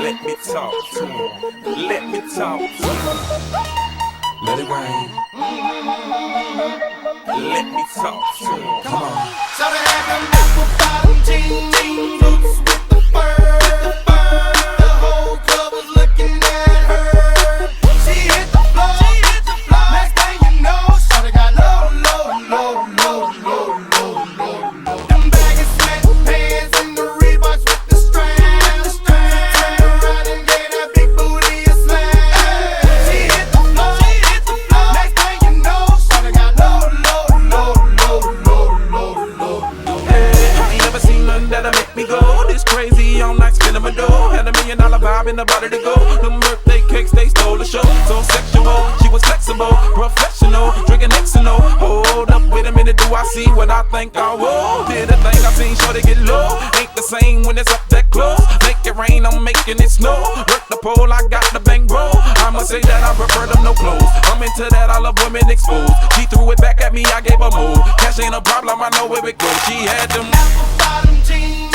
Let me talk to him. Let me talk to him. Let it rain. Let me talk to him. Come on. So they had them apple bottom jeans, boots with the fur. The whole club was looking at her. She hit the floor. Next thing you know, shawty got low. Them baggy sweatpants and the Reeboks with the strands. Turned around and gave that big booty a slam. She hit the floor. Next thing you know, shawty got low. I ain't never seen nothing that'll make me go this crazy all night spinning my dough. Had $1 million vibe in the body to go. Them birthday cakes, they stole the show. So sexual, she was flexible, professional, drinking Xano. Hold up, wait a minute, do I see what I think I will? Did a thing I seen, sure they get low. Ain't the same when it's up that close. Make it rain, I'm making it snow. Work the pole, I got the bang bro. I'ma say that I prefer them no clothes. I'm into that, I love women exposed. She threw it back at me, I gave her more. Cash ain't a problem, I know where it goes. She had them Apple bottom jeans.